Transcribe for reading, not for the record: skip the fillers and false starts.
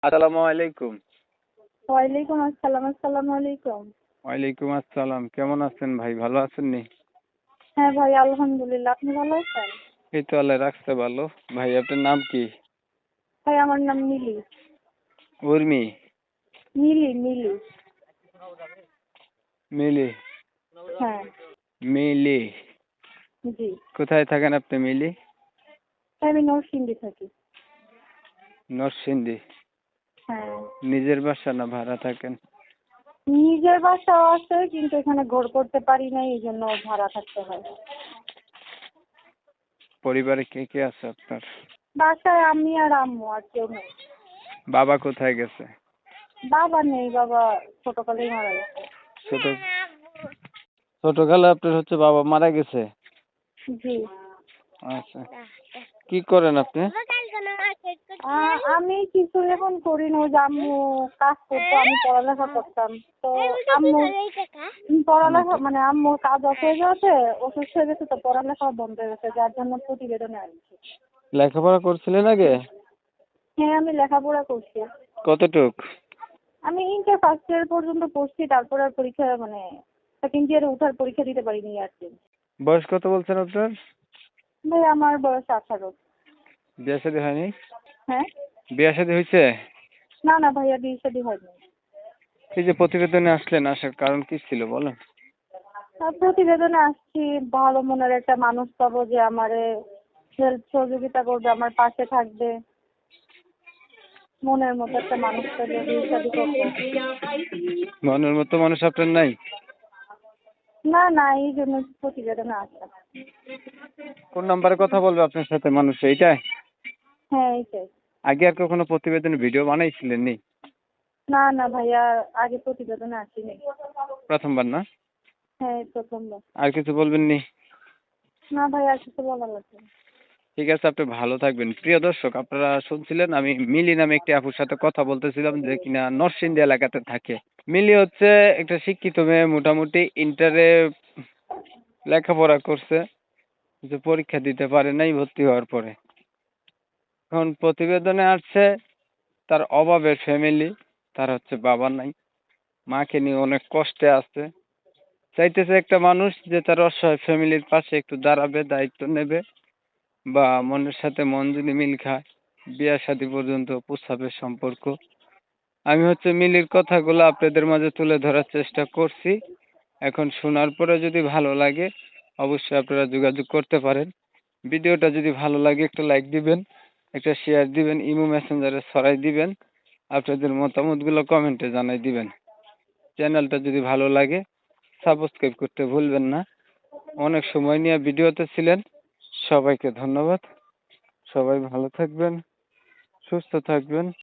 আসসালামু আলাইকুম। ওয়ালাইকুম আসসালাম। আসসালামু আলাইকুম। ওয়ালাইকুম আসসালাম। কেমন আছেন ভাই? ভালো আছেন নি? হ্যাঁ ভাই, আলহামদুলিল্লাহ। আপনি ভালো আছেন? এই তো আল্লাহ রাখছে ভালো। ভাই আপনার নাম কি? ভাই আমার নাম মিলি। উর্মি? মিলি। মিলি? হ্যাঁ। মিলি? জি। কোথায় থাকেন আপনি মিলি? আমি নরসিংদী থাকি। নরসিংদী? হ্যাঁ। নিজের বাসা না ভাড়া থাকেন? নিজের বাসাও আছে, কিন্তু এখানে ঘর করতে পারি না, এই জন্য ভাড়া থাকতে হয়। পরিবারে কে কে আছে আপনার? বাসায় আমি আর আম্মু, আর কেউ নেই। বাবা কোথায় গেছে? বাবা নেই, বাবা ছোটকালেই মারা গেছে। ছোট ছোটকালে আপনার বাবা মারা গেছে? জি। আচ্ছা। কি করেন আপনি? আমি কিছু এখন করি না, ওই যে আম্মু কাজ করতো, আমি পড়ালেখা করতাম। তো আম্মু পড়ালেখা মানে আম্মুর কাজ অফ হয়ে যাওয়াতে অসুস্থ হয়ে গেছে, তো পড়ালেখা বন্ধ হয়ে গেছে, যার জন্য প্রতিবেদনে আসছি। লেখাপড়া করছিলেন আগে? হ্যাঁ, আমি লেখাপড়া করছি। কতটুক? আমি ইন্টার ফার্স্ট ইয়ার পর্যন্ত পড়ছি, তারপরে আর পরীক্ষা মানে সেকেন্ড ইয়ারে উঠার পরীক্ষা দিতে পারিনি আর কি। বয়স কত বলছেন আপনার? ভাই আমার বয়স 18। বিয়ে শাদী হয়নি? হ্যাঁ। বিয়ে শাদী হয়েছে? না না ভাইয়া, বিয়ে শাদী হয়নি। এই যে প্রতিবেদনে আসলেন, আসার কারণ কি ছিল বলেন? প্রতিবেদনে আসছি ভালো মনের একটা মানুষ পাবো, যে আমারে হেল্প সহযোগিতা করবে, আমার পাশে থাকবে। মনের মতো একটা মানুষ পেলে বিয়ে শাদী করবো। মনের মতো মানুষ আপনার নাই? না না, এই জন্য প্রতিবেদনে আসা। কোন নাম্বারে কথা বলবে আপনার সাথে মানুষ, এইটাই? হ্যাঁ, এইটাই। আগে আর কখনো প্রতিবেদনে ভিডিও বানাইছিলেন নি? না না ভাইয়া, আগে প্রতিবেদনে আসিনি। প্রথমবার না? হ্যাঁ, এই প্রথমবার। আর কিছু বলবেন নি? না ভাইয়া, আর কিছু বলার লাগবে না। ঠিক আছে, আপনি ভালো থাকবেন। প্রিয় দর্শক, আপনারা শুনছিলেন আমি মিলি নামে একটি আপুর সাথে কথা বলতেছিলাম, যে কিনা নরসিংদী এলাকাতে থাকে। মিলি একটা শিক্ষিত মেয়ে, মোটামুটি ইন্টারে লেখাপড়া করছে, যে পরীক্ষা দিতে পারে নাই ভর্তি হওয়ার পরে। এখন প্রতিবেদনে আসছে তার অভাবের ফ্যামিলি, তার বাবা নাই, মাকে নিয়ে অনেক কষ্টে আছে। চাইতেছে একটা মানুষ যে তার অসহায় ফ্যামিলির পাশে একটু দাঁড়াবে, দায়িত্ব নেবে, বা মনের সাথে মন যদি মিল খায়, বিয়ে শাদী পর্যন্ত প্রস্তাবের সম্পর্ক। আমি মিলির কথাগুলো আপনাদের মাঝে তুলে ধরার চেষ্টা করছি। এখন শোনার পরে যদি ভালো লাগে, অবশ্যই আপনারা যোগাযোগ করতে পারেন। ভিডিওটা যদি ভালো লাগে একটা লাইক দিবেন, একটা শেয়ার দিবেন, ইমো মেসেঞ্জারে ছড়াই দিবেন, আপনাদের মতামতগুলো কমেন্টে জানাই দিবেন। চ্যানেলটা যদি ভালো লাগে সাবস্ক্রাইব করতে ভুলবেন না। অনেক সময় নিয়ে ভিডিওতে ছিলেন, সবাইকে ধন্যবাদ। সবাই ভালো থাকবেন, সুস্থ থাকবেন।